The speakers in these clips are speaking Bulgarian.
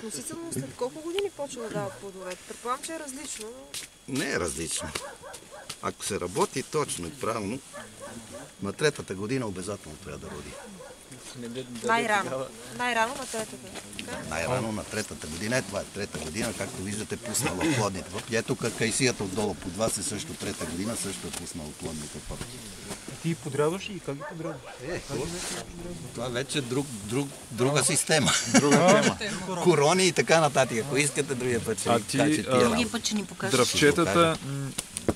относително след колко години почва да дава плодове? Предполагам, че е различно, но... Не е различно. Ако се работи точно и правилно, на третата година обязателно трябва да роди. Най-рано. Най-рано на третата. Най-рано на третата година. Това е трета година, както виждате, пуснала плодните пъпки. Ето кайсията отдолу под вас е също трета година, също е пуснала плодните пъпки. Ти подрязваш и как ги подрязваш? Това вече е друга система. Друга тема. Корони и така нататък. Ако искате, другия път ще ви кажа, че Другия път ще ни покажеш. Дръвчетата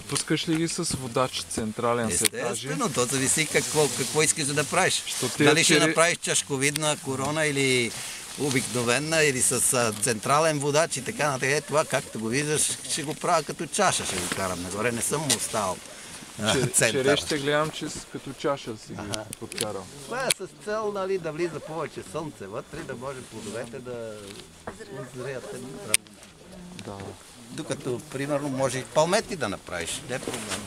пускаш ли ги с водач централен сетажи? Естествено, то зависи какво искаш да направиш. Що Дали ще направиш чашковидна корона или обикновена, или с централен водач и така нататък. Това, както го виждаш, ще го правя като чаша, ще го карам нагоре. Не съм му оставал център. Черешите гледам, че като чаша си ги подкарал. Това е с цел да влиза повече слънце вътре, да може плодовете да озреят. Да. Докато, примерно, може и палмети да направиш. Не е проблем.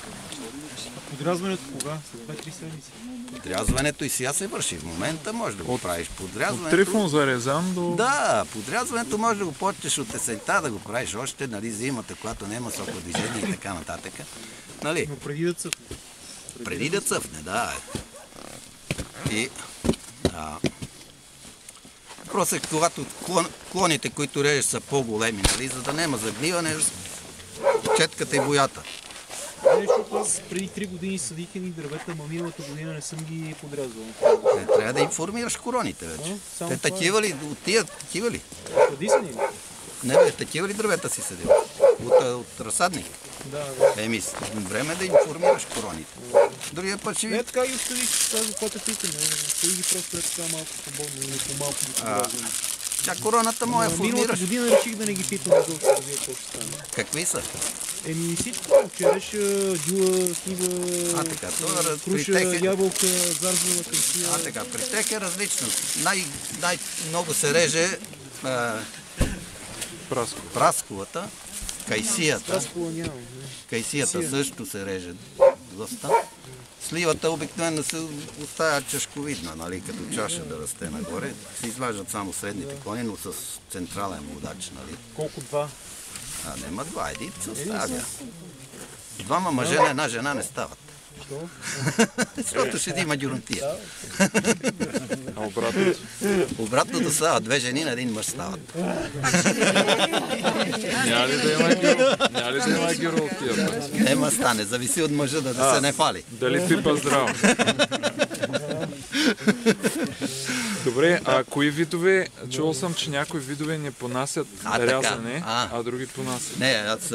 Подрязването кога? След 2-3 седмици? Подрязването и сега се върши. В момента може да го правиш. От трифон зарезан до... Да, подрязването може да го почнеш от есента, да го правиш още, нали, зимата, когато няма сокодвижение и така нататък. Нали? Но преди да цъфне. Преди да цъфне, да. И... Просто когато клоните, които режеш, са по-големи, нали, за да няма загниване, четката и боята. Защото аз преди 3 години съдих едни дървета, ма миналата година не съм ги подрязвал. Трябва да информираш короните вече. Те такива ли? От тия такива ли? Къдисани ли? Не бе, такива ли дървета си съдил? От разсадник? Да. Еми, време е да информираш короните. Другия път ще ви... Не, така ги оставих, това за какво те питам. Оставих ги просто така малко свободно или по-малко ги подразвам. Тя короната моя формираш. Миналата година реших да не ги питам, да се развия какво ще стане. Какви са? Еми всичко, череша, дюла, слива, круша, ябълка, зарзова, кърсия. Така, при тях е различно. Най-много се реже прасковата, кайсията. Кайсията също се реже доста. Сливата обикновено се оставя чашковидна, нали, като чаша да расте нагоре. Се изваждат само средните клони, но с централен водач. Нали. Колко два? Нема два, един се оставя. Двама мъже на една жена не стават. Защо? Защото ще има дюрантия. А обратното? Обратното става. Две жени на един мъж стават. Няма ли да има геролтията? Нема стане. Зависи от мъжа да се не фали. Дали пипа здраво? Добре, а кои видове, чувал съм, че някои видове не понасят рязане, а други понасят. Не, аз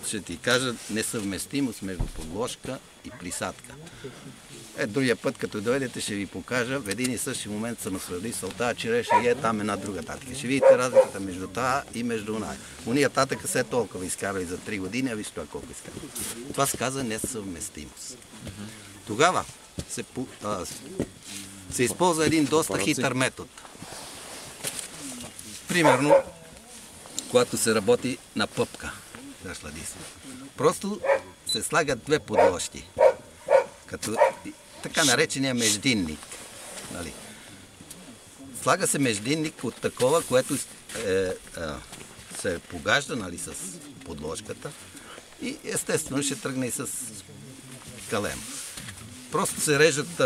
ще ти кажа несъвместимост между подложка и присадка. Другия път, като дойдете, ще ви покажа. В един и същи момент съм свърли сълта, череша и там една друга татъка. Ще видите разликата между това и между оная. Уния татъка се толкова изкарали за 3 години, а виж това колко изкарали. Това се каза несъвместимост. Тогава се използва един доста хитър метод. Примерно, когато се работи на пъпка. Просто се слагат две подложки. Като така наречения междинник. Нали. Слага се междинник от такова, което се погажда, нали, с подложката и естествено ще тръгне и с калем. Просто се режат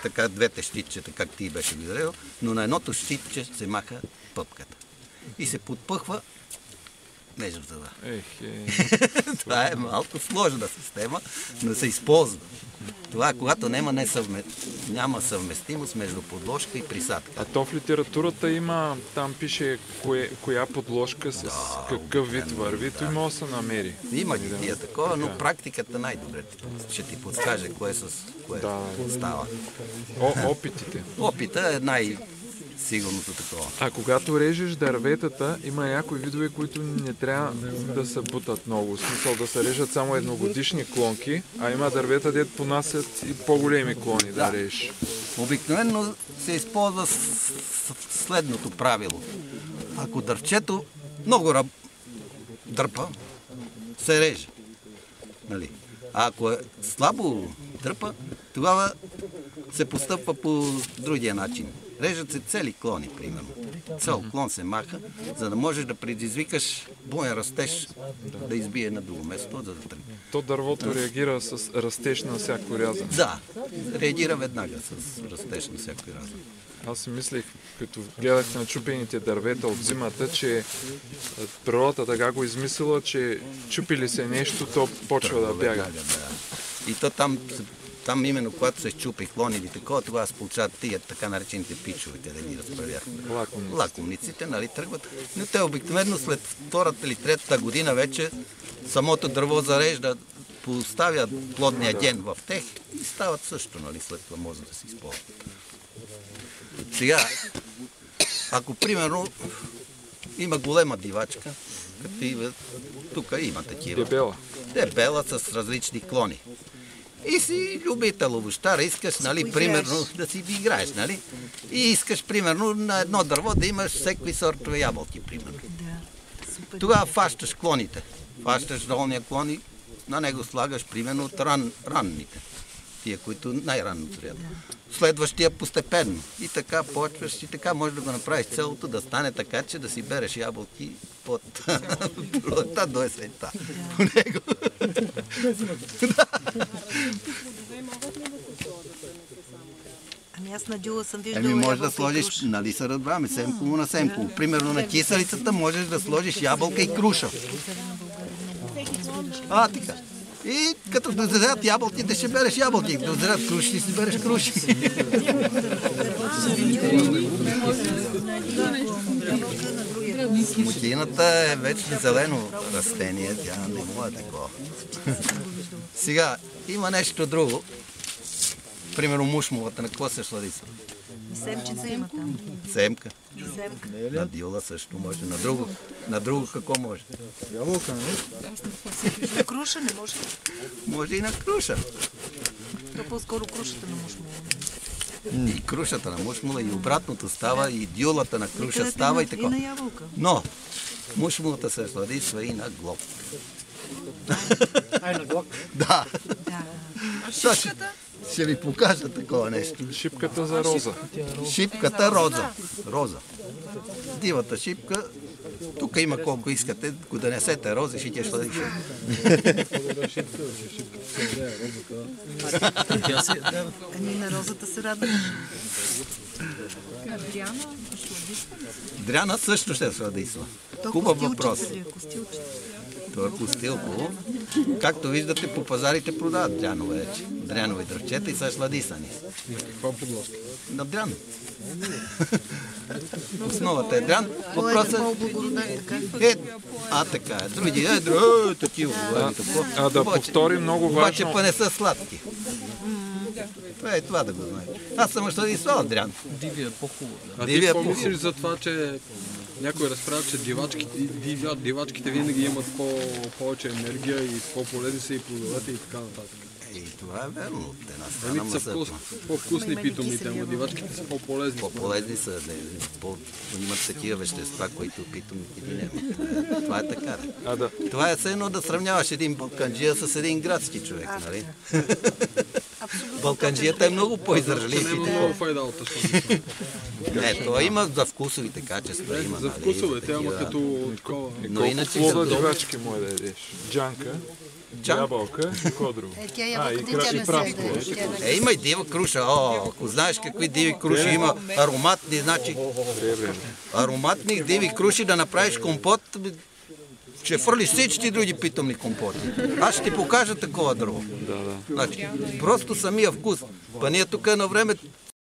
така двете щитчета, как ти беше ги зарежал, но на едното щитче се маха пъпката и се подпъхва между това. Това е малко сложна система, но се използва. Това е когато няма съвместимост между подложка и присадка. А то в литературата има, там пише коя подложка с какъв вид върви, то има да се намери. Има ги тия такова, но практиката най-добре ще ти подскаже кое става. Опитите. Опита е най-сигурното такова. А когато режеш дърветата, има някои видове, които не трябва да се бутат много. В смисъл да се режат само едногодишни клонки, а има дървета, дето понасят и по-големи клони да режеш. Обикновено се използва следното правило. Ако дървчето много дърпа, се реже. Нали? А ако е слабо дърпа, тогава се постъпва по другия начин. Режат се цели клони, примерно. Цял клон се маха, за да можеш да предизвикаш буен растеж, да избие на друго место, за да тръгне. То дървото реагира с растеж на всяко рязане. Да, реагира веднага с растеж на всяко рязане. Аз си мислих, като гледах на чупените дървета от зимата, че природата така го измислила, че чупили се нещо, то почва да бяга. Веднага, да. И то там именно когато се щупи клон или такова, тогава се получават тия така наречените пичове, къде ни разправях. Лакомниците, нали, тръгват. Но те обикновено след втората или третата година вече самото дърво зарежда, поставят плодния ген в тех и стават също, нали, след това може да се използват. Сега, ако примерно има голема дивачка, тук има такива. Дебела. Дебела с различни клони. И си любител овощар, искаш, нали, примерно, да си играеш, нали? И искаш, примерно, на едно дърво да имаш всеки сортове ябълки, примерно. Тогава фащаш клоните. Фащаш долния клон и на него слагаш, примерно, от ранните. Тия, които най-ранно зреят. Следващия постепенно. И така почваш и така можеш да го направиш целото да стане така, че да си береш ябълки от пролетта до есента. По него. Ами аз на дюла съм виждала Може да ябълка и сложиш, круша. нали се разбраме, семково на семково. Примерно на киселицата можеш да сложиш ябълка и круша. Така. И като дозрят ябълките, ще береш ябълки. Като дозрят круши, си береш круши. Смокината е вече зелено растение, тя не може такова. Сега, има нещо друго. Примерно мушмовата, на какво се слади? Семчица има там. Семка. Семка. На дила също може. На друго какво може? На круша не може. Може и на круша. То по-скоро крушата на мушмула. И крушата на мушмула, и обратното става, и дюлата на круша става и така. И на ябълка. Но мушмулата се сладисва и на глок. На глок? Да. А шишката? Ще ви покажа такова нещо. Шипката за роза. Шипката роза. Дивата шипка. Тук има колко искате. Ако да несете рози, ще ти сладиш. Ами на розата се радваме. Дряна също ще сладисва. Хубав въпрос. Това е костилко. Както виждате, по пазарите продават дрянове вече. Дрянови дръвчета и са сладисани. Каква подложка? На дрян. Основата е дрян. Въпросът е по-благороден, така. Така е. Други такива. А да повторим много Обаче важно. па не са сладки. Това да го знаете. Аз съм сладисвал дрян. Дивия е по-хубаво. А Дивия ти е какво по-хубаво. мислиш за това, че някой разправя, че дивачките винаги имат повече енергия и по-полезни са и плодовете и така нататък? И това е верно. От една страна, Ами са по-вкусни питомите, ама дивачките са по-полезни. по-полезни са, имат такива вещества, които питомите ги нямат. Това е така. Да. Това е все едно да сравняваш един балканджия с един градски човек, нали? Балканджията е много по-издържлив. Няма много файда от това. Не, това има за вкусовите качества. Има, За нали, вкусовете, ама такива. като такова. Но Колко иначе плода като... дивачки може да ядеш? Джанка, ябълка и какво друго? Тя и ябълката не прав се плод. яде. Има и дива круша. Ако знаеш какви диви круши има, ароматни, значи ароматни диви круши да направиш компот, ще фърлиш всички други питомни компоти. Аз ще ти покажа такова дърво. Значи, просто самия вкус. Па ние тук едно време